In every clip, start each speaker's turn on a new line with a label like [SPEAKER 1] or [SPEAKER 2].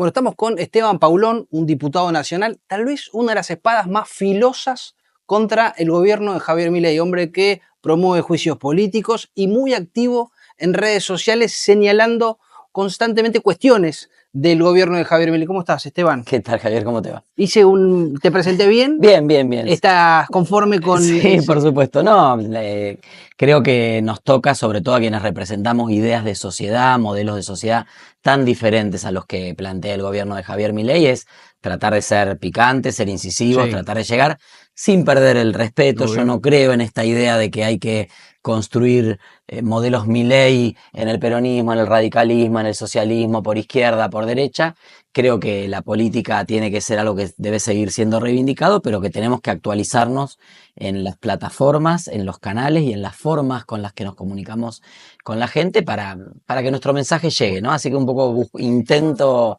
[SPEAKER 1] Bueno, estamos con Esteban Paulón, un diputado nacional, tal vez una de las espadas más filosas contra el gobierno de Javier Milei, hombre que promueve juicios políticos y muy activo en redes sociales señalando constantemente cuestiones del gobierno de Javier Milei. ¿Cómo estás, Esteban?
[SPEAKER 2] ¿Qué tal, Javier? ¿Cómo te va?
[SPEAKER 1] ¿Te presenté bien?
[SPEAKER 2] Bien, bien, bien.
[SPEAKER 1] ¿Estás conforme con
[SPEAKER 2] Sí, por supuesto. No, creo que nos toca, sobre todo a quienes representamos ideas de sociedad, modelos de sociedad tan diferentes a los que plantea el gobierno de Javier Milei, es tratar de ser picantes, ser incisivos,
[SPEAKER 1] Sí,
[SPEAKER 2] tratar de llegar sin perder el respeto. Yo
[SPEAKER 1] obvio.
[SPEAKER 2] no creo en esta idea de que hay que construir modelos Milei en el peronismo, en el radicalismo, en el socialismo, por izquierda, por derecha. Creo que la política tiene que ser algo que debe seguir siendo reivindicado, pero que tenemos que actualizarnos en las plataformas, en los canales y en las formas con las que nos comunicamos con la gente para que nuestro mensaje llegue, ¿no? Así que un poco intento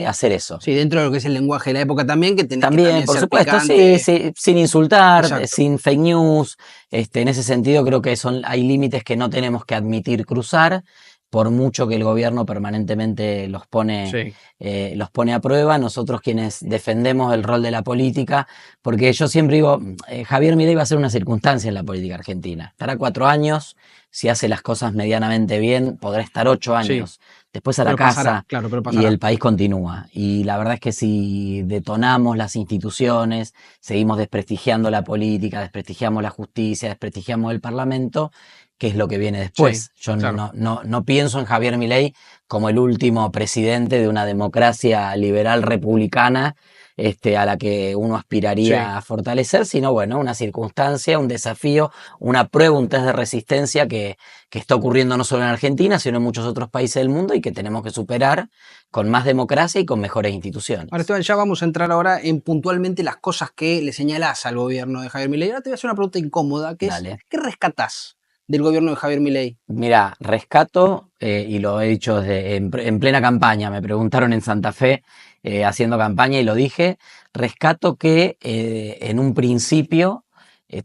[SPEAKER 2] hacer eso.
[SPEAKER 1] Sí, dentro de lo que es el lenguaje de la época también, que tenés que
[SPEAKER 2] También,
[SPEAKER 1] también
[SPEAKER 2] por
[SPEAKER 1] ser
[SPEAKER 2] supuesto,
[SPEAKER 1] picante.
[SPEAKER 2] sí, sin insultar,
[SPEAKER 1] Exacto.
[SPEAKER 2] sin fake news. En ese sentido creo que hay límites que no tenemos que admitir cruzar, por mucho que el gobierno permanentemente
[SPEAKER 1] Sí.
[SPEAKER 2] los pone a prueba. Nosotros quienes defendemos el rol de la política, porque yo siempre digo, Javier Milei va a ser una circunstancia en la política argentina. Estará 4 años, si hace las cosas medianamente bien, podrá estar 8
[SPEAKER 1] Sí,
[SPEAKER 2] años. Después a la
[SPEAKER 1] pero pasará,
[SPEAKER 2] casa
[SPEAKER 1] claro, pero
[SPEAKER 2] y
[SPEAKER 1] pasará.
[SPEAKER 2] el país continúa. Y la verdad es que si detonamos las instituciones, seguimos desprestigiando la política, desprestigiamos la justicia, desprestigiamos el Parlamento, ¿qué es lo que viene
[SPEAKER 1] Sí,
[SPEAKER 2] después? Yo
[SPEAKER 1] claro.
[SPEAKER 2] no pienso en Javier Milei como el último presidente de una democracia liberal republicana a la que uno
[SPEAKER 1] Sí.
[SPEAKER 2] aspiraría a fortalecer, sino bueno, una circunstancia, un desafío, una prueba, un test de resistencia que está ocurriendo no solo en Argentina, sino en muchos otros países del mundo y que tenemos que superar con más democracia y con mejores instituciones.
[SPEAKER 1] Ahora, Esteban, ya vamos a entrar ahora en puntualmente las cosas que le señalás al gobierno de Javier Milei. Ahora te voy a hacer una pregunta incómoda, que es,
[SPEAKER 2] Dale.
[SPEAKER 1] ¿qué rescatás del gobierno de Javier Milei?
[SPEAKER 2] Mira, rescato, y lo he dicho en plena campaña, me preguntaron en Santa Fe haciendo campaña y lo dije, rescato que en un principio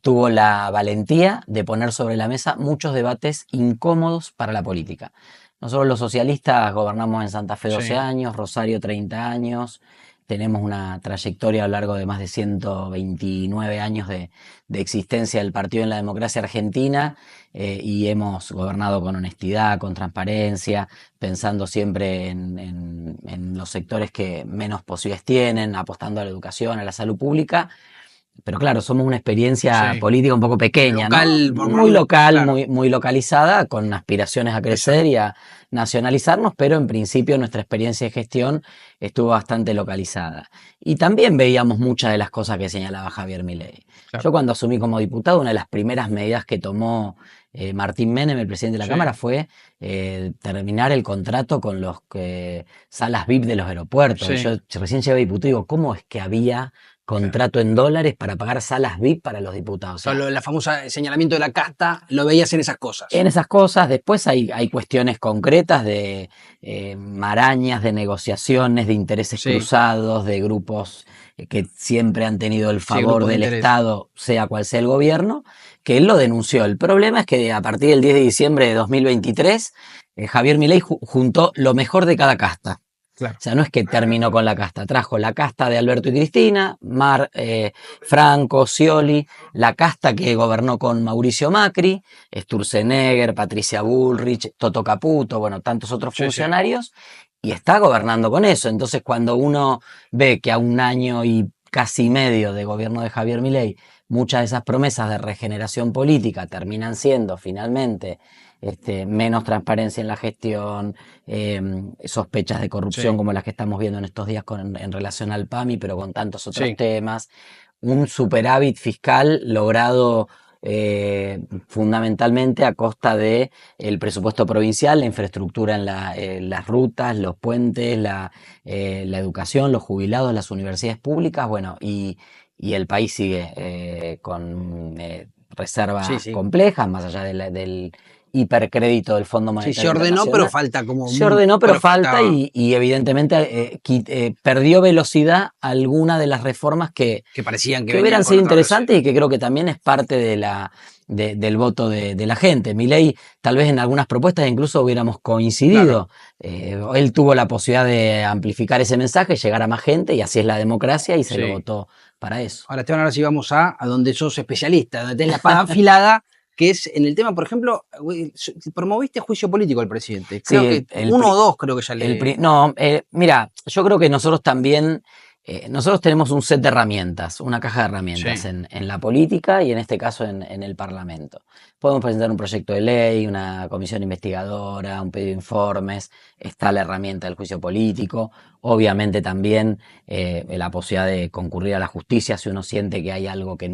[SPEAKER 2] tuvo la valentía de poner sobre la mesa muchos debates incómodos para la política. Nosotros los socialistas gobernamos en Santa Fe 12
[SPEAKER 1] Sí,
[SPEAKER 2] años, Rosario 30 años, tenemos una trayectoria a lo largo de más de 129 años de existencia del partido en la democracia argentina, y hemos gobernado con honestidad, con transparencia, pensando siempre en los sectores que menos posibilidades tienen, apostando a la educación, a la salud pública. Pero claro, somos una experiencia
[SPEAKER 1] sí.
[SPEAKER 2] política un poco pequeña, ¿no?
[SPEAKER 1] Local,
[SPEAKER 2] Muy local,
[SPEAKER 1] claro,
[SPEAKER 2] muy localizada, con aspiraciones a crecer
[SPEAKER 1] exacto.
[SPEAKER 2] y a nacionalizarnos, pero en principio nuestra experiencia de gestión estuvo bastante localizada. Y también veíamos muchas de las cosas que señalaba Javier Milei.
[SPEAKER 1] Claro.
[SPEAKER 2] Yo cuando asumí como diputado, una de las primeras medidas que tomó Martín Menem, el presidente de la
[SPEAKER 1] Sí,
[SPEAKER 2] Cámara, fue terminar el contrato con los salas VIP de los aeropuertos. Y
[SPEAKER 1] sí.
[SPEAKER 2] yo recién llegué a diputado y digo, ¿cómo es que había contrato en dólares para pagar salas VIP para los diputados? O sea,
[SPEAKER 1] La famosa señalamiento de la casta, lo veías en esas cosas.
[SPEAKER 2] en esas cosas, después hay cuestiones concretas de marañas, de negociaciones, de intereses
[SPEAKER 1] Sí,
[SPEAKER 2] cruzados, de grupos que siempre han tenido el
[SPEAKER 1] sí,
[SPEAKER 2] favor
[SPEAKER 1] grupos de
[SPEAKER 2] del
[SPEAKER 1] interés.
[SPEAKER 2] Estado, sea cual sea el gobierno, que él lo denunció. El problema es que a partir del 10 de diciembre de 2023, Javier Milei juntó lo mejor de cada casta.
[SPEAKER 1] Claro.
[SPEAKER 2] O sea, no es que terminó con la casta, trajo la casta de Alberto y Cristina, Franco, Scioli, la casta que gobernó con Mauricio Macri, Sturzenegger, Patricia Bullrich, Toto Caputo, bueno, tantos otros
[SPEAKER 1] Sí, sí.
[SPEAKER 2] funcionarios, y está gobernando con eso. Entonces, cuando uno ve que a un año y casi medio de gobierno de Javier Milei, muchas de esas promesas de regeneración política terminan siendo finalmente menos transparencia en la gestión, sospechas de corrupción
[SPEAKER 1] Sí,
[SPEAKER 2] como las que estamos viendo en estos días en relación al PAMI, pero con tantos otros
[SPEAKER 1] sí.
[SPEAKER 2] temas, un superávit fiscal logrado fundamentalmente a costa de el presupuesto provincial, la infraestructura en las rutas, los puentes, la educación, los jubilados, las universidades públicas, bueno, y el país sigue con
[SPEAKER 1] Sí,
[SPEAKER 2] reservas
[SPEAKER 1] sí.
[SPEAKER 2] complejas, más allá del hipercrédito del Fondo
[SPEAKER 1] Sí,
[SPEAKER 2] Monetario
[SPEAKER 1] se ordenó,
[SPEAKER 2] Internacional.
[SPEAKER 1] pero falta como...
[SPEAKER 2] Se ordenó, pero
[SPEAKER 1] pero
[SPEAKER 2] falta y evidentemente perdió velocidad alguna de las reformas que
[SPEAKER 1] parecían que
[SPEAKER 2] hubieran
[SPEAKER 1] venían con
[SPEAKER 2] sido
[SPEAKER 1] otra velocidad.
[SPEAKER 2] interesantes y que creo que también es parte del voto de la gente. Milei, tal vez en algunas propuestas incluso hubiéramos coincidido. Él tuvo la posibilidad de amplificar ese mensaje, llegar a más gente, y así es la democracia, y se lo votó para eso.
[SPEAKER 1] Ahora, Esteban, ahora sí vamos a donde sos especialista, donde tenés la espada afilada, que es en el tema, por ejemplo, promoviste juicio político al presidente. Creo que uno o dos creo que ya le...
[SPEAKER 2] No, mira, yo creo que nosotros también, nosotros tenemos un set de herramientas, una caja de herramientas en la política y en este caso en el Parlamento. Podemos presentar un proyecto de ley, una comisión investigadora, un pedido de informes, está la herramienta del juicio político, obviamente también la posibilidad de concurrir a la justicia si uno siente que hay algo que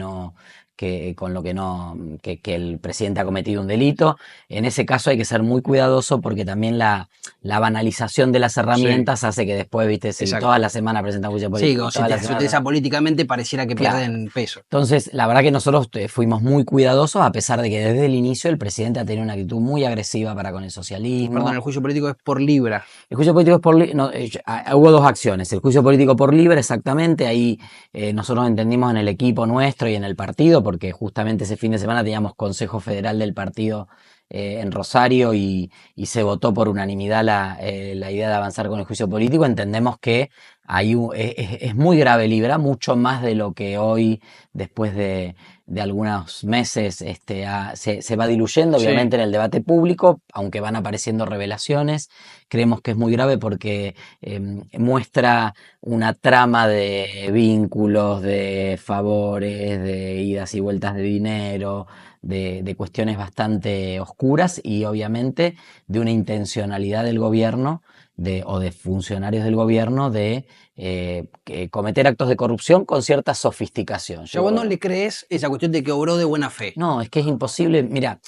[SPEAKER 2] el presidente ha cometido un delito. En ese caso hay que ser muy cuidadoso porque también la banalización de las herramientas hace que después, viste, si toda la semana presentan juicio político.
[SPEAKER 1] Sí, si se utiliza políticamente pareciera que pierden peso.
[SPEAKER 2] Entonces, la verdad que nosotros fuimos muy cuidadosos, a pesar de que desde el inicio el presidente ha tenido una actitud muy agresiva para con el socialismo.
[SPEAKER 1] Perdón, el juicio político es por Libra.
[SPEAKER 2] El juicio político es por Libra. Hubo dos acciones. El juicio político por Libra, exactamente. Ahí nosotros entendimos en el equipo nuestro y en el partido, porque justamente ese fin de semana teníamos Consejo Federal del partido en Rosario y se votó por unanimidad la idea de avanzar con el juicio político. Entendemos que ahí es muy grave Libra, mucho más de lo que hoy, después de algunos meses, se va diluyendo, obviamente, en el debate público, aunque van apareciendo revelaciones. Creemos que es muy grave porque muestra una trama de vínculos, de favores, de idas y vueltas de dinero, de cuestiones bastante oscuras y obviamente de una intencionalidad del gobierno o de funcionarios del gobierno de cometer actos de corrupción con cierta sofisticación.
[SPEAKER 1] O sea, vos no le crees esa cuestión de que obró de buena fe.
[SPEAKER 2] No, es que es imposible. Mira,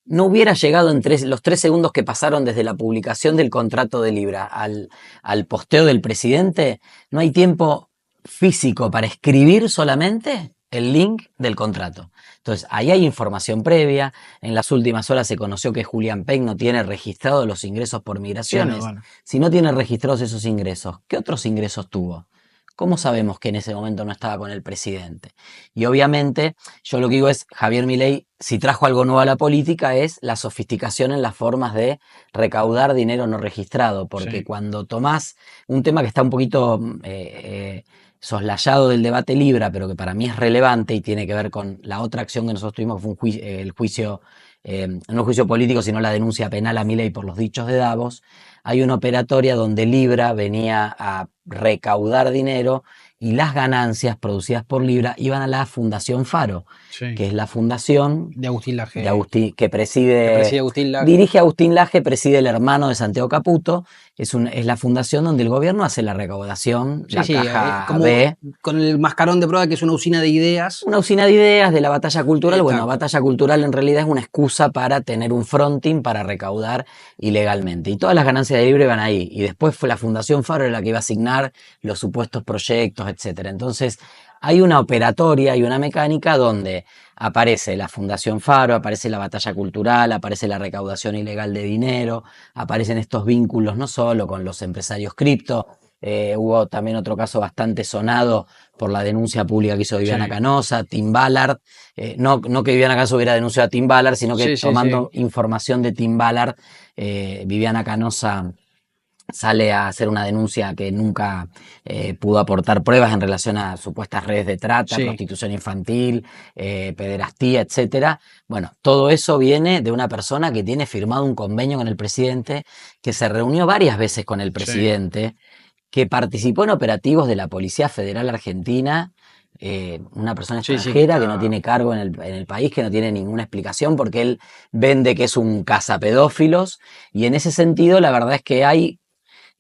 [SPEAKER 2] no hubiera llegado en los 3 segundos que pasaron desde la publicación del contrato de Libra al posteo del presidente, no hay tiempo físico para escribir solamente el link del contrato. Entonces, ahí hay información previa. En las últimas horas se conoció que Julián Peck no tiene registrados los ingresos por migraciones.
[SPEAKER 1] Sí, bueno.
[SPEAKER 2] Si no tiene registrados esos ingresos, ¿qué otros ingresos tuvo? ¿Cómo sabemos que en ese momento no estaba con el presidente? Y obviamente, yo lo que digo es, Javier Milei, si trajo algo nuevo a la política, es la sofisticación en las formas de recaudar dinero no registrado. Porque cuando tomás un tema que está un poquito soslayado del debate Libra, pero que para mí es relevante y tiene que ver con la otra acción que nosotros tuvimos, que fue el juicio, no el juicio político, sino la denuncia penal a Milei por los dichos de Davos. Hay una operatoria donde Libra venía a recaudar dinero y las ganancias producidas por Libra iban a la Fundación Faro, que es la fundación
[SPEAKER 1] de Agustín Laje.
[SPEAKER 2] Que preside
[SPEAKER 1] Agustín Laje.
[SPEAKER 2] Dirige Agustín Laje, preside el hermano de Santiago Caputo. Es la fundación donde el gobierno hace la recaudación, la caja
[SPEAKER 1] como
[SPEAKER 2] B.
[SPEAKER 1] Con el mascarón de prueba que es una usina de ideas.
[SPEAKER 2] Una usina de ideas de la batalla cultural.
[SPEAKER 1] Exacto.
[SPEAKER 2] Bueno, batalla cultural en realidad es una excusa para tener un fronting para recaudar ilegalmente. Y todas las ganancias de Libre van ahí. Y después fue la Fundación Faro la que iba a asignar los supuestos proyectos, etcétera. Entonces, hay una operatoria y una mecánica donde aparece la Fundación Faro, aparece la batalla cultural, aparece la recaudación ilegal de dinero, aparecen estos vínculos no solo con los empresarios cripto. Hubo también otro caso bastante sonado por la denuncia pública que hizo Viviana Canosa, Tim Ballard. No que Viviana Canosa hubiera denunciado a Tim Ballard, sino que tomando información de Tim Ballard, Viviana Canosa sale a hacer una denuncia que nunca pudo aportar pruebas en relación a supuestas redes de trata, prostitución infantil, pederastía, etcétera. Bueno, todo eso viene de una persona que tiene firmado un convenio con el presidente, que se reunió varias veces con el presidente, que participó en operativos de la Policía Federal Argentina, una persona extranjera que no tiene cargo en el país, que no tiene ninguna explicación porque él vende que es un cazapedófilos, y en ese sentido la verdad es que hay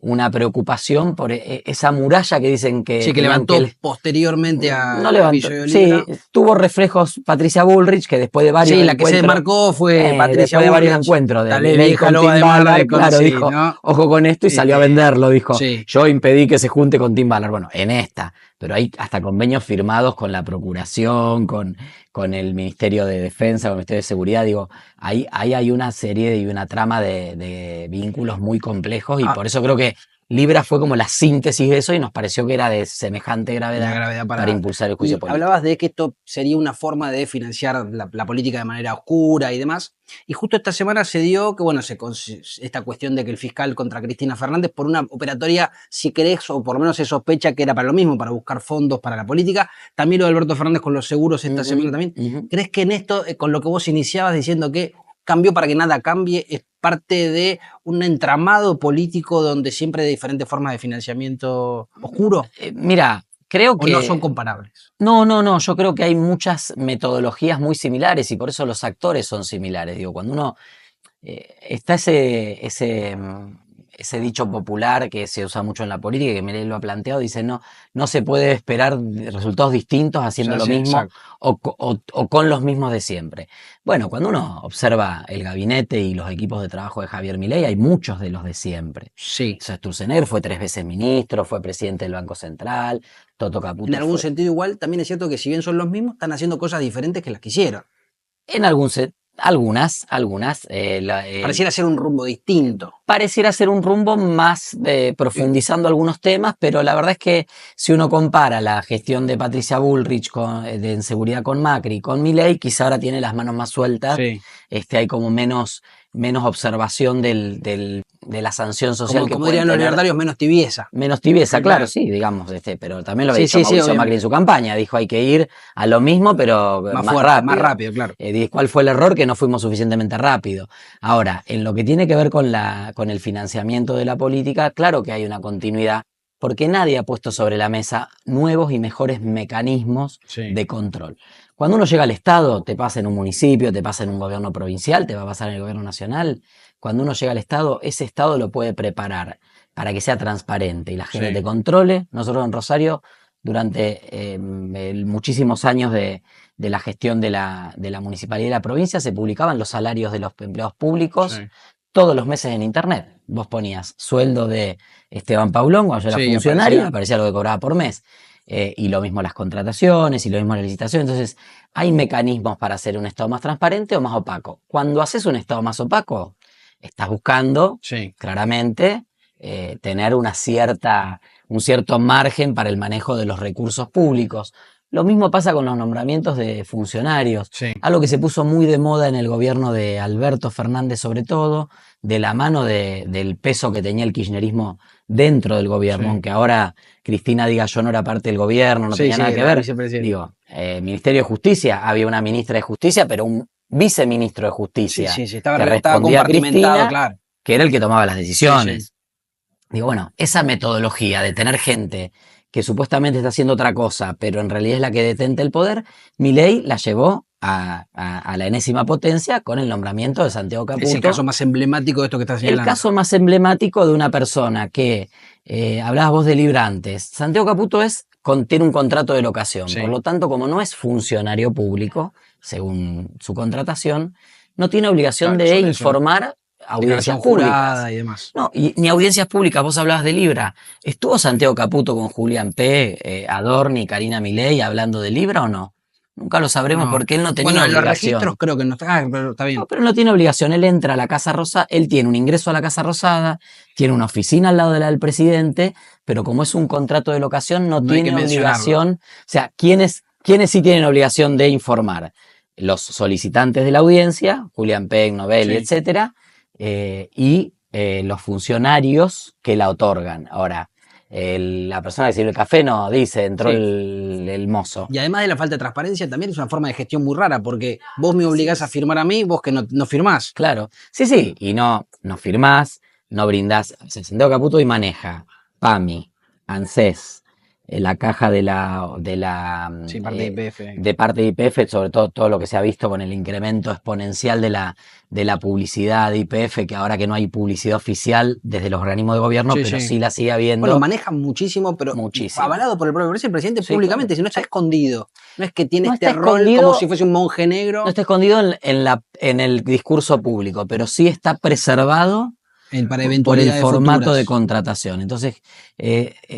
[SPEAKER 2] una preocupación por esa muralla que dicen que...
[SPEAKER 1] Sí, que levantó posteriormente a...
[SPEAKER 2] No levantó, sí, tuvo reflejos Patricia Bullrich, que después de varios
[SPEAKER 1] encuentros... Sí, la que se desmarcó fue Patricia
[SPEAKER 2] Bullrich. De varios encuentros. De vieja loba de Ballard, claro, dijo, ¿no? Ojo con esto, y salió a venderlo, dijo, yo impedí que se junte con Tim Ballard. Bueno, en esta, pero hay hasta convenios firmados con la procuración, con con el Ministerio de Defensa, con el Ministerio de Seguridad, digo, ahí hay una serie y una trama de vínculos muy complejos y por eso creo que Libra fue como la síntesis de eso y nos pareció que era de semejante gravedad para impulsar el juicio
[SPEAKER 1] y
[SPEAKER 2] político.
[SPEAKER 1] hablabas de que esto sería una forma de financiar la política de manera oscura y demás. Y justo esta semana se dio que, bueno, esta cuestión de que el fiscal contra Cristina Fernández, por una operatoria, si querés, o por lo menos se sospecha que era para lo mismo, para buscar fondos para la política. También lo de Alberto Fernández con los seguros esta semana también. ¿Crees que en esto, con lo que vos iniciabas diciendo que cambió para que nada cambie, es parte de un entramado político donde siempre hay diferentes formas de financiamiento oscuro?
[SPEAKER 2] Mira, creo que...
[SPEAKER 1] ¿O no son comparables?
[SPEAKER 2] No, yo creo que hay muchas metodologías muy similares y por eso los actores son similares. Digo, cuando uno... está ese dicho popular que se usa mucho en la política, que Milei lo ha planteado, dice, no se puede esperar resultados distintos haciendo lo mismo o con los mismos de siempre. Bueno, cuando uno observa el gabinete y los equipos de trabajo de Javier Milei, hay muchos de los de siempre.
[SPEAKER 1] Sí.
[SPEAKER 2] O sea, Sturzenegger fue 3 veces ministro, fue presidente del Banco Central, Toto Caputo
[SPEAKER 1] En algún sentido igual, también es cierto que si bien son los mismos, están haciendo cosas diferentes que las que hicieron.
[SPEAKER 2] En algunas.
[SPEAKER 1] Pareciera ser un rumbo distinto.
[SPEAKER 2] Pareciera ser un rumbo más profundizando algunos temas, pero la verdad es que si uno compara la gestión de Patricia Bullrich en seguridad con Macri y con Milei, quizá ahora tiene las manos más sueltas.
[SPEAKER 1] Sí.
[SPEAKER 2] Hay como menos observación de la sanción social.
[SPEAKER 1] Como dirían los libertarios, menos tibieza.
[SPEAKER 2] Menos tibieza, claro, sí, digamos, pero también lo había dicho Mauricio Macri en su campaña, dijo hay que ir a lo mismo, pero más rápido,
[SPEAKER 1] claro.
[SPEAKER 2] ¿Cuál fue el error? Que no fuimos suficientemente rápido. Ahora, en lo que tiene que ver con el financiamiento de la política, claro que hay una continuidad, porque nadie ha puesto sobre la mesa nuevos y mejores mecanismos de control. Cuando uno llega al Estado, te pasa en un municipio, te pasa en un gobierno provincial, te va a pasar en el gobierno nacional. Cuando uno llega al Estado, ese Estado lo puede preparar para que sea transparente y la gente te controle. Nosotros en Rosario, durante muchísimos años de la gestión de la municipalidad y la provincia, se publicaban los salarios de los empleados públicos todos los meses en internet. Vos ponías sueldo de Esteban Paulón cuando yo era funcionario, aparecía lo que cobraba por mes. Y lo mismo las contrataciones y lo mismo las licitaciones. Entonces, hay mecanismos para hacer un Estado más transparente o más opaco. Cuando haces un Estado más opaco, estás buscando claramente tener un cierto margen para el manejo de los recursos públicos. Lo mismo pasa con los nombramientos de funcionarios. Algo que se puso muy de moda en el gobierno de Alberto Fernández, sobre todo, de la mano del peso que tenía el kirchnerismo dentro del gobierno, aunque ahora Cristina diga yo no era parte del gobierno, no tenía nada que ver. Digo, Ministerio de Justicia, había una ministra de Justicia, pero un viceministro de Justicia
[SPEAKER 1] estaba
[SPEAKER 2] que respondía a Cristina,
[SPEAKER 1] claro.
[SPEAKER 2] que era el que tomaba las decisiones. Digo, bueno, esa metodología de tener gente que supuestamente está haciendo otra cosa, pero en realidad es la que detenta el poder, Milei la llevó a la enésima potencia con el nombramiento de Santiago Caputo.
[SPEAKER 1] Es el caso más emblemático de esto que estás señalando.
[SPEAKER 2] El caso más emblemático de una persona que, hablabas vos de Libra antes, Santiago Caputo tiene un contrato de locación, por lo tanto, como no es funcionario público, según su contratación, no tiene obligación de informar audiencias públicas.
[SPEAKER 1] Y demás.
[SPEAKER 2] No, ni audiencias públicas, vos hablabas de Libra. ¿Estuvo Santiago Caputo con Julián P., Adorni, Karina Milei hablando de Libra o no? Nunca lo sabremos porque él no tenía obligación.
[SPEAKER 1] En los registros creo que no está, pero está bien.
[SPEAKER 2] No, pero no tiene obligación, él entra a la Casa Rosada, él tiene un ingreso a la Casa Rosada, tiene una oficina al lado de la del presidente, pero como es un contrato de locación no tiene obligación. O sea, ¿quiénes sí tienen obligación de informar? Los solicitantes de la audiencia, Julián P., Novelli, etcétera, y los funcionarios que la otorgan. Ahora, la persona que sirve el café no dice, entró el mozo.
[SPEAKER 1] Y además de la falta de transparencia, también es una forma de gestión muy rara, porque vos me obligás a firmar a mí, vos que no firmás.
[SPEAKER 2] Claro, sí, y no firmás, no brindás. Santiago Caputo y maneja PAMI, ANSES, la caja de
[SPEAKER 1] parte de YPF.
[SPEAKER 2] De parte de YPF, sobre todo lo que se ha visto con el incremento exponencial de la publicidad de YPF, que ahora que no hay publicidad oficial desde los organismos de gobierno, pero sí la sigue habiendo.
[SPEAKER 1] Bueno, manejan muchísimo, pero avalado por el propio presidente públicamente, claro. Si no está escondido. No es que tiene este rol como si fuese un monje negro.
[SPEAKER 2] No está escondido en el discurso público, pero sí está preservado
[SPEAKER 1] Para
[SPEAKER 2] por el
[SPEAKER 1] eventualidades
[SPEAKER 2] formato
[SPEAKER 1] futuras.
[SPEAKER 2] de contratación. Entonces,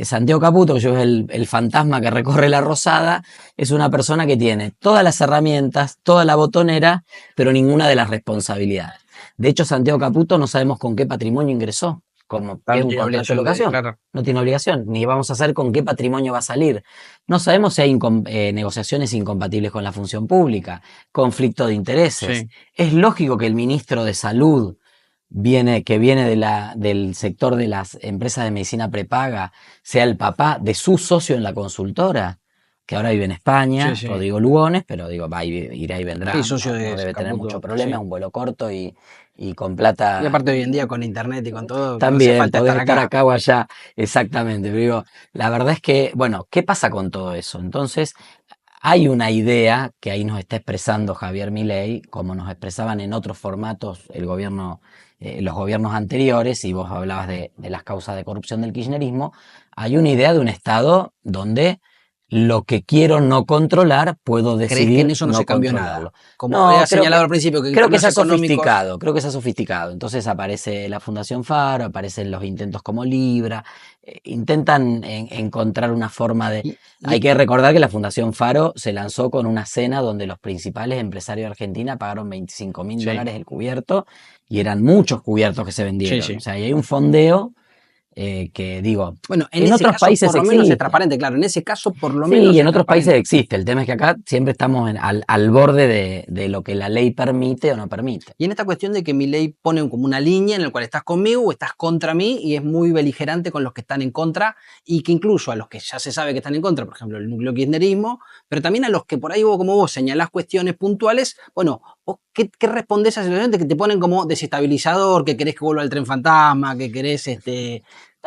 [SPEAKER 2] Santiago Caputo, que yo es el fantasma que recorre la Rosada, es una persona que tiene todas las herramientas, toda la botonera, pero ninguna de las responsabilidades. De hecho, Santiago Caputo no sabemos con qué patrimonio ingresó, como que es
[SPEAKER 1] No
[SPEAKER 2] un
[SPEAKER 1] tiene
[SPEAKER 2] contrato de
[SPEAKER 1] obligación de
[SPEAKER 2] locación.
[SPEAKER 1] declarar.
[SPEAKER 2] No tiene obligación, ni vamos a saber con qué patrimonio va a salir. No sabemos si hay negociaciones incompatibles con la función pública, conflicto de intereses.
[SPEAKER 1] Sí.
[SPEAKER 2] Es lógico que el ministro de Salud que viene del sector de las empresas de medicina prepaga, sea el papá de su socio en la consultora, que ahora vive en España,
[SPEAKER 1] Sí.
[SPEAKER 2] Rodrigo Lugones, pero digo, irá y
[SPEAKER 1] Sí,
[SPEAKER 2] vendrá,
[SPEAKER 1] socio
[SPEAKER 2] no
[SPEAKER 1] de
[SPEAKER 2] debe tener mucho
[SPEAKER 1] Caputo,
[SPEAKER 2] problema, es
[SPEAKER 1] sí.
[SPEAKER 2] un vuelo corto y con
[SPEAKER 1] Y
[SPEAKER 2] plata
[SPEAKER 1] aparte hoy en día con internet y con todo, no hace
[SPEAKER 2] también,
[SPEAKER 1] falta
[SPEAKER 2] podés
[SPEAKER 1] estar
[SPEAKER 2] estar
[SPEAKER 1] acá.
[SPEAKER 2] acá o allá, exactamente, pero digo, la verdad es que, bueno, ¿qué pasa con todo eso? Entonces, hay una idea que ahí nos está expresando Javier Milei, como nos expresaban en otros formatos los gobiernos anteriores, y vos hablabas de las causas de corrupción del kirchnerismo, hay una idea de un Estado donde lo que quiero no controlar, puedo
[SPEAKER 1] ¿Crees que en
[SPEAKER 2] decidir
[SPEAKER 1] eso no
[SPEAKER 2] no
[SPEAKER 1] se cambió nada?
[SPEAKER 2] controlarlo.
[SPEAKER 1] Como
[SPEAKER 2] No,
[SPEAKER 1] había señalado al principio, que en
[SPEAKER 2] creo que
[SPEAKER 1] términos
[SPEAKER 2] se ha
[SPEAKER 1] económicos,
[SPEAKER 2] sofisticado, creo que se ha sofisticado. Entonces aparece la Fundación Faro, aparecen los intentos como Libra, intentan encontrar una forma de...
[SPEAKER 1] y,
[SPEAKER 2] Hay
[SPEAKER 1] y-
[SPEAKER 2] que recordar que la Fundación Faro se lanzó con una cena donde los principales empresarios de Argentina pagaron $25.000
[SPEAKER 1] sí,
[SPEAKER 2] el cubierto y eran muchos cubiertos que se
[SPEAKER 1] sí,
[SPEAKER 2] vendieron. O
[SPEAKER 1] sí.
[SPEAKER 2] sea, ahí hay un fondeo que digo,
[SPEAKER 1] Bueno, en
[SPEAKER 2] en
[SPEAKER 1] ese
[SPEAKER 2] otros
[SPEAKER 1] caso
[SPEAKER 2] países
[SPEAKER 1] por lo menos es
[SPEAKER 2] existe.
[SPEAKER 1] transparente, claro, en ese caso por lo
[SPEAKER 2] Sí,
[SPEAKER 1] menos
[SPEAKER 2] y
[SPEAKER 1] es
[SPEAKER 2] en otros países
[SPEAKER 1] transparente.
[SPEAKER 2] existe. El tema es que acá siempre estamos al borde de lo que la ley permite o no permite.
[SPEAKER 1] Y en esta cuestión de que mi ley pone como una línea en la cual estás conmigo o estás contra mí y es muy beligerante con los que están en contra y que incluso a los que ya se sabe que están en contra, por ejemplo, el núcleo kirchnerismo, pero también a los que por ahí vos, como vos señalás cuestiones puntuales, bueno, vos ¿qué respondés a esa situación de que te ponen como desestabilizador, que querés que vuelva el tren fantasma, que querés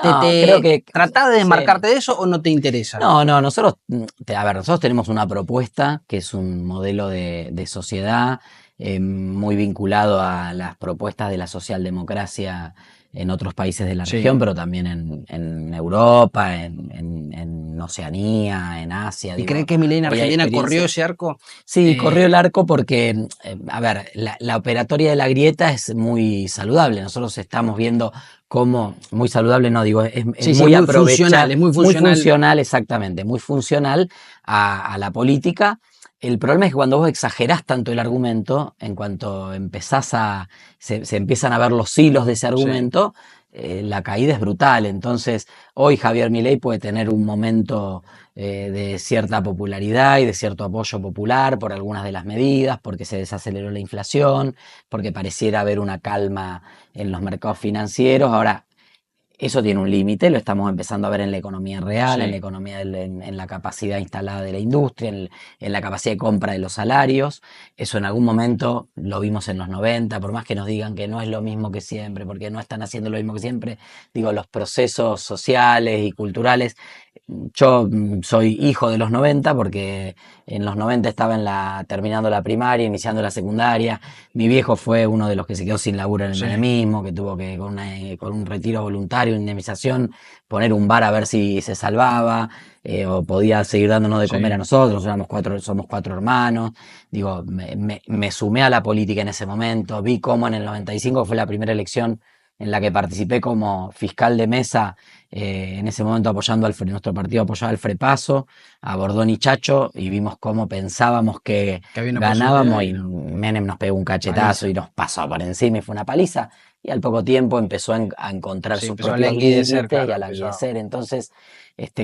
[SPEAKER 2] No, creo que
[SPEAKER 1] tratás de
[SPEAKER 2] sí.
[SPEAKER 1] desmarcarte de eso o no te interesa?
[SPEAKER 2] No, nosotros, a ver, nosotros tenemos una propuesta que es un modelo de sociedad muy vinculado a las propuestas de la socialdemocracia en otros países de la región,
[SPEAKER 1] Sí.
[SPEAKER 2] pero también en Europa, en Oceanía, en Asia,
[SPEAKER 1] ¿Y crees
[SPEAKER 2] digo,
[SPEAKER 1] que mi ley en
[SPEAKER 2] hoy hay
[SPEAKER 1] Argentina corrió
[SPEAKER 2] experiencia.
[SPEAKER 1] ese arco?
[SPEAKER 2] Sí,
[SPEAKER 1] Eh,
[SPEAKER 2] corrió el arco porque, a ver, la operatoria de la grieta es muy saludable. Nosotros estamos viendo cómo, muy saludable, no digo, es
[SPEAKER 1] sí, sí,
[SPEAKER 2] muy
[SPEAKER 1] muy funcional,
[SPEAKER 2] aprovechada,
[SPEAKER 1] es muy
[SPEAKER 2] muy
[SPEAKER 1] funcional.
[SPEAKER 2] funcional, exactamente, muy funcional a la política. El problema es que cuando vos exagerás tanto el argumento, en cuanto se empiezan a ver los hilos de ese
[SPEAKER 1] Sí.
[SPEAKER 2] argumento, la caída es brutal. Entonces, hoy Javier Milei puede tener un momento de cierta popularidad y de cierto apoyo popular por algunas de las medidas, porque se desaceleró la inflación, porque pareciera haber una calma en los mercados financieros. Ahora, eso tiene un límite, lo estamos empezando a ver en la economía real, en la
[SPEAKER 1] Sí.
[SPEAKER 2] economía, en la capacidad instalada de la industria, en la capacidad de compra de los salarios. Eso en algún momento lo vimos en los 90, por más que nos digan que no es lo mismo que siempre, porque no están haciendo lo mismo que siempre, digo, los procesos sociales y culturales. Yo soy hijo de los 90 porque en los 90 estaba terminando la primaria, iniciando la secundaria. Mi viejo fue uno de los que se quedó sin laburo en el
[SPEAKER 1] Sí.
[SPEAKER 2] menemismo, que tuvo que con un retiro voluntario, una indemnización, poner un bar a ver si se salvaba o podía seguir dándonos de comer a
[SPEAKER 1] Sí.
[SPEAKER 2] nosotros. Somos cuatro hermanos. Digo, me sumé a la política en ese momento. Vi cómo en el 95 fue la primera elección en la que participé como fiscal de mesa, en ese momento apoyando nuestro partido apoyaba al Frepaso, a Bordón y Chacho, y vimos cómo pensábamos que
[SPEAKER 1] Que había una posibilidad
[SPEAKER 2] ganábamos
[SPEAKER 1] y
[SPEAKER 2] y
[SPEAKER 1] no.
[SPEAKER 2] Menem nos pegó un cachetazo y
[SPEAKER 1] Paliza.
[SPEAKER 2] nos pasó por encima y fue una paliza. Y al poco tiempo empezó a encontrar
[SPEAKER 1] Sí,
[SPEAKER 2] sus
[SPEAKER 1] empezó a
[SPEAKER 2] propios
[SPEAKER 1] languidecer,
[SPEAKER 2] límites y
[SPEAKER 1] claro,
[SPEAKER 2] a
[SPEAKER 1] empezó.
[SPEAKER 2] languidecer. Entonces,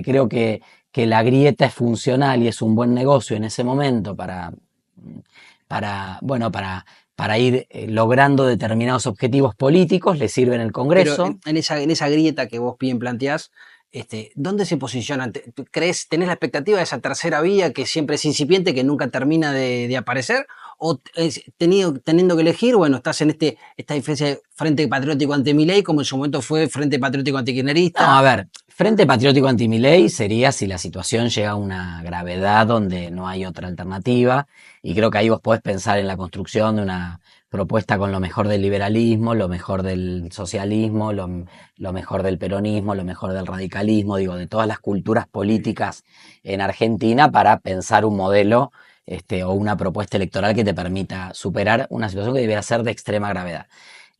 [SPEAKER 2] creo que la grieta es funcional y es un buen negocio en ese momento bueno, para ir logrando determinados objetivos políticos, le sirve en el
[SPEAKER 1] Pero
[SPEAKER 2] Congreso.
[SPEAKER 1] en esa grieta que vos bien planteás, ¿dónde se posicionan? ¿Crees, tenés la expectativa de esa tercera vía que siempre es incipiente, que nunca termina de aparecer? ¿O teniendo que elegir, bueno, estás en esta diferencia de Frente Patriótico ante Milei, como en su momento fue Frente Patriótico
[SPEAKER 2] No, a
[SPEAKER 1] antikirchnerista?
[SPEAKER 2] ver, Frente Patriótico Anti-Milei sería si la situación llega a una gravedad donde no hay otra alternativa, y creo que ahí vos podés pensar en la construcción de una propuesta con lo mejor del liberalismo, lo mejor del socialismo, lo mejor del peronismo, lo mejor del radicalismo, digo, de todas las culturas políticas en Argentina para pensar un modelo o una propuesta electoral que te permita superar una situación que debiera ser de extrema gravedad.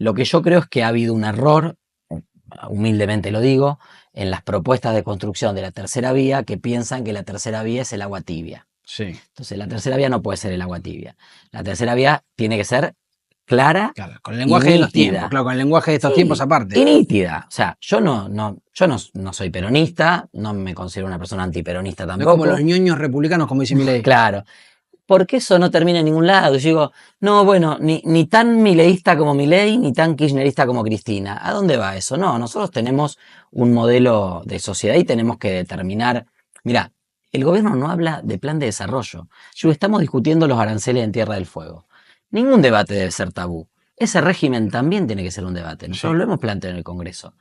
[SPEAKER 2] Lo que yo creo es que ha habido un error, humildemente lo digo, en las propuestas de construcción de la tercera vía, que piensan que la tercera vía es el agua tibia.
[SPEAKER 1] Sí.
[SPEAKER 2] Entonces, la tercera vía no puede ser el agua tibia. La tercera vía tiene que ser clara,
[SPEAKER 1] Claro, con el lenguaje
[SPEAKER 2] y
[SPEAKER 1] de los
[SPEAKER 2] nítida.
[SPEAKER 1] tiempos, claro, con el lenguaje de estos
[SPEAKER 2] Sí,
[SPEAKER 1] tiempos aparte.
[SPEAKER 2] y nítida. O sea, yo no soy peronista, no me considero una persona antiperonista
[SPEAKER 1] No es
[SPEAKER 2] tampoco.
[SPEAKER 1] como los ñoños republicanos, como dice Milei.
[SPEAKER 2] Claro. Porque eso no termina en ningún lado. Yo digo, no, bueno, ni tan mileísta como Milei, ni tan kirchnerista como Cristina. ¿A dónde va eso? No, nosotros tenemos un modelo de sociedad y tenemos que determinar. Mira, el gobierno no habla de plan de desarrollo. Estamos discutiendo los aranceles en Tierra del Fuego. Ningún debate debe ser tabú. Ese régimen también tiene que ser un debate. Nosotros lo hemos planteado en el Congreso.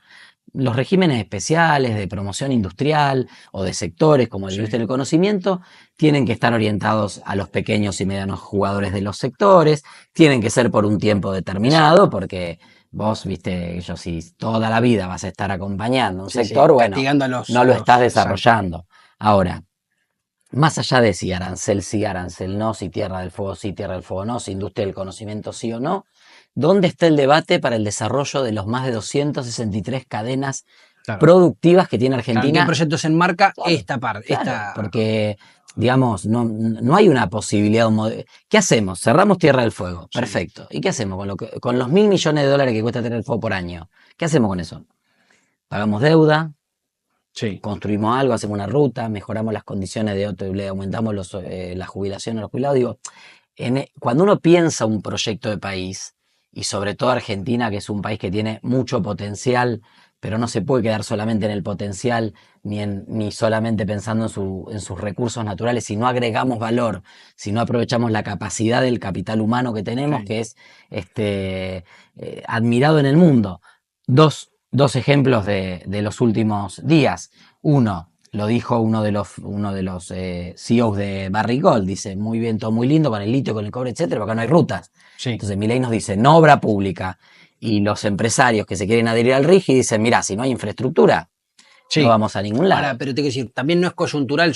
[SPEAKER 2] Los regímenes especiales de promoción industrial o de sectores como el industria del conocimiento tienen que estar orientados a los pequeños y medianos jugadores de los sectores, tienen que ser por un tiempo determinado, porque vos, viste, yo si toda la vida vas a estar acompañando un sector, bueno, no lo estás desarrollando. Ahora, más allá de si arancel sí, arancel no, si Tierra del Fuego sí, Tierra del Fuego no, si industria del conocimiento sí o no, ¿dónde está el debate para el desarrollo de los más de 263 cadenas productivas que tiene Argentina?
[SPEAKER 1] Claro, ¿qué proyectos enmarca esta parte?
[SPEAKER 2] Claro, porque, digamos, no hay una posibilidad. ¿Qué hacemos? Cerramos Tierra del Fuego. Sí. Perfecto. ¿Y qué hacemos con los $1.000 millones que cuesta Tierra del Fuego por año? ¿Qué hacemos con eso? Pagamos deuda. Sí. Construimos algo, hacemos una ruta, mejoramos las condiciones de otro, le aumentamos la jubilación a los jubilados. Digo, cuando uno piensa un proyecto de país, y sobre todo Argentina, que es un país que tiene mucho potencial, pero no se puede quedar solamente en el potencial, ni solamente pensando en sus recursos naturales, si no agregamos valor, si no aprovechamos la capacidad del capital humano que tenemos, sí, que es admirado en el mundo. Dos ejemplos de los últimos días. Uno, lo dijo uno de los CEOs de Barrick Gold, dice, muy bien, todo muy lindo con el litio, con el cobre, etcétera, pero acá no hay rutas. Sí. Entonces Milei nos dice, no obra pública. Y los empresarios que se quieren adherir al RIGI dicen, mirá, si no hay infraestructura, sí, no vamos a ningún lado.
[SPEAKER 1] Ahora, pero tengo que decir, también no es coyuntural,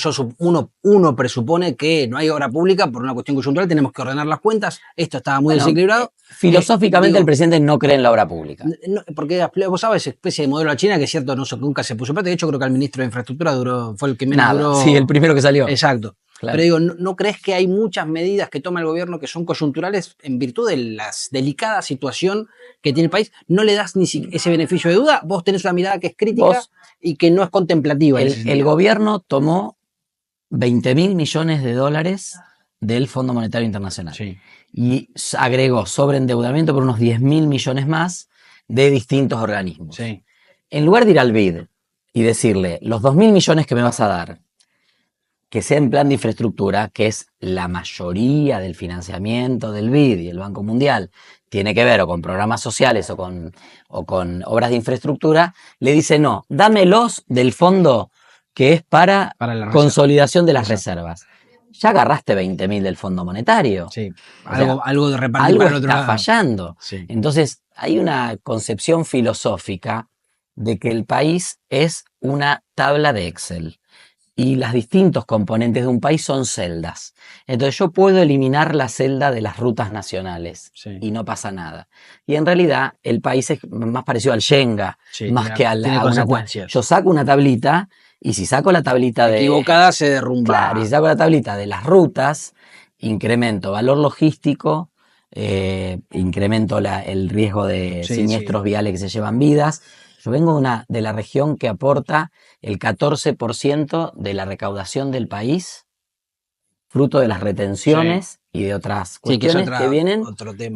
[SPEAKER 1] uno presupone que no hay obra pública por una cuestión coyuntural, tenemos que ordenar las cuentas, esto estaba muy desequilibrado.
[SPEAKER 2] Filosóficamente el presidente no cree en la obra pública.
[SPEAKER 1] No, porque vos sabés, esa especie de modelo a China, que es cierto, nunca se puso en práctica. De hecho, creo que el ministro de Infraestructura fue el que menos duró.
[SPEAKER 2] Sí, el primero que salió.
[SPEAKER 1] Exacto. Claro. Pero digo, ¿no crees que hay muchas medidas que toma el gobierno que son coyunturales en virtud de la delicada situación que tiene el país? ¿No le das ni ese beneficio de duda? Vos tenés una mirada que es crítica y que no es contemplativa.
[SPEAKER 2] El gobierno tomó $20.000 millones del Fondo Monetario Internacional. Sí. Y agregó sobreendeudamiento por unos 10.000 millones más de distintos organismos. Sí. En lugar de ir al BID y decirle, los 2.000 millones que me vas a dar, que sea en plan de infraestructura, que es la mayoría del financiamiento del BID y el Banco Mundial, tiene que ver o con programas sociales o con obras de infraestructura, le dice, no, dámelos del fondo que es para la consolidación de las reservas. Ya agarraste 20.000 del Fondo Monetario.
[SPEAKER 1] Sí, algo de repartir para el otro lado.
[SPEAKER 2] Está fallando. Sí. Entonces, hay una concepción filosófica de que el país es una tabla de Excel. Y los distintos componentes de un país son celdas. Entonces yo puedo eliminar la celda de las rutas nacionales, sí, y no pasa nada. Y en realidad el país es más parecido al Shenga, sí, más que a
[SPEAKER 1] consecuencias.
[SPEAKER 2] Yo saco una tablita y si saco la tablita
[SPEAKER 1] equivocada se derrumba.
[SPEAKER 2] Claro, y si saco la tablita de las rutas, incremento valor logístico, incremento el riesgo de siniestros viales que se llevan vidas. Yo vengo de la región que aporta el 14% de la recaudación del país, fruto de las retenciones y de otras cuestiones que vienen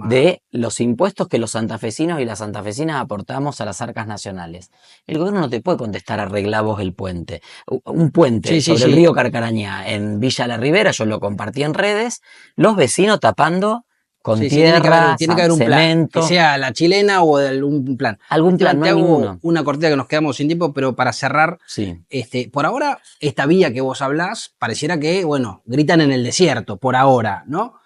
[SPEAKER 2] de los impuestos que los santafesinos y las santafesinas aportamos a las arcas nacionales. El gobierno no te puede contestar, arreglá vos el puente. Un puente sobre el río Carcarañá en Villa La Ribera, yo lo compartí en redes, los vecinos tapando con tierra,
[SPEAKER 1] tiene que haber un
[SPEAKER 2] cemento.
[SPEAKER 1] Plan, que sea la chilena o algún plan.
[SPEAKER 2] Algún plan, no hay ninguno.
[SPEAKER 1] Una cortita que nos quedamos sin tiempo, pero para cerrar, por ahora, esta vía que vos hablás, pareciera que, gritan en el desierto, por ahora, ¿no?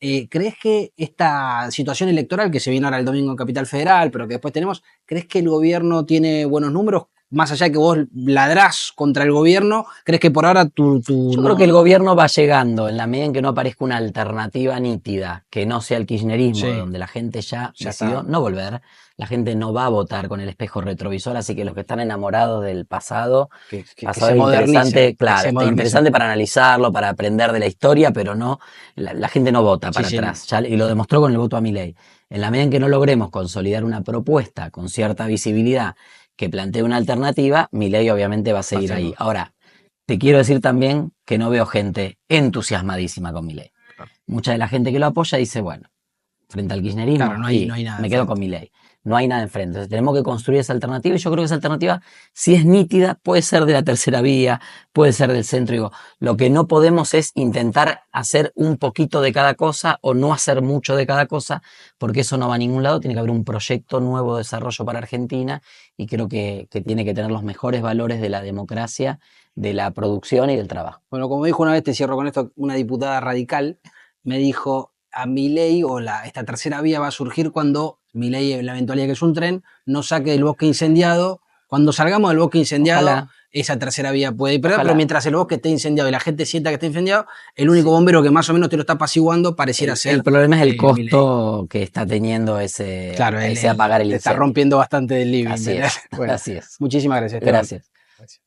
[SPEAKER 1] ¿Crees que esta situación electoral que se viene ahora el domingo en Capital Federal, pero que después tenemos, crees que el gobierno tiene buenos números? más allá de que vos ladrás contra el gobierno, crees que por ahora
[SPEAKER 2] Yo creo que el gobierno va llegando en la medida en que no aparezca una alternativa nítida, que no sea el kirchnerismo,
[SPEAKER 1] Sí.
[SPEAKER 2] donde la gente ya
[SPEAKER 1] Ya
[SPEAKER 2] decidió
[SPEAKER 1] está.
[SPEAKER 2] no volver, la gente no va a votar con el espejo retrovisor, así que los que están enamorados del pasado,
[SPEAKER 1] Que
[SPEAKER 2] pasado
[SPEAKER 1] se
[SPEAKER 2] es
[SPEAKER 1] modernice.
[SPEAKER 2] interesante,
[SPEAKER 1] Que se
[SPEAKER 2] claro, es
[SPEAKER 1] modernice.
[SPEAKER 2] interesante para analizarlo, para aprender de la historia, pero no, la gente no vota para
[SPEAKER 1] Sí,
[SPEAKER 2] atrás, ya, y lo demostró con el voto a Milei. En la medida en que no logremos consolidar una propuesta con cierta visibilidad que plantee una alternativa, Milei obviamente va a seguir
[SPEAKER 1] ser
[SPEAKER 2] ahí.
[SPEAKER 1] vos.
[SPEAKER 2] Ahora, te quiero decir también que no veo gente entusiasmadísima con Milei.
[SPEAKER 1] Claro.
[SPEAKER 2] Mucha de la gente que lo apoya dice, bueno, frente al kirchnerismo,
[SPEAKER 1] Claro, no
[SPEAKER 2] y
[SPEAKER 1] hay nada
[SPEAKER 2] me quedo
[SPEAKER 1] enfrente.
[SPEAKER 2] con Milei. No hay nada enfrente. Entonces tenemos que construir esa alternativa y yo creo que esa alternativa, si es nítida, puede ser de la tercera vía, puede ser del centro. Digo, lo que no podemos es intentar hacer un poquito de cada cosa o no hacer mucho de cada cosa, porque eso no va a ningún lado. Tiene que haber un proyecto nuevo de desarrollo para Argentina y creo que tiene que tener los mejores valores de la democracia, de la producción y del trabajo.
[SPEAKER 1] Bueno, como dijo una vez, te cierro con esto, una diputada radical me dijo, a Milei o esta tercera vía va a surgir cuando Milei, en la eventualidad que es un tren, no saque el bosque incendiado. Cuando salgamos del bosque incendiado,
[SPEAKER 2] Ojalá.
[SPEAKER 1] esa tercera vía puede ir. Pero
[SPEAKER 2] Ojalá.
[SPEAKER 1] mientras el bosque esté incendiado y la gente sienta que está incendiado, el único bombero que más o menos te lo está apaciguando pareciera ser
[SPEAKER 2] El problema es el
[SPEAKER 1] Milei.
[SPEAKER 2] costo que está teniendo ese
[SPEAKER 1] Claro,
[SPEAKER 2] apagar el
[SPEAKER 1] te está
[SPEAKER 2] incendio.
[SPEAKER 1] rompiendo bastante del living.
[SPEAKER 2] Así es,
[SPEAKER 1] Bueno,
[SPEAKER 2] así es.
[SPEAKER 1] muchísimas gracias, Esteban.
[SPEAKER 2] Gracias.
[SPEAKER 1] Gracias.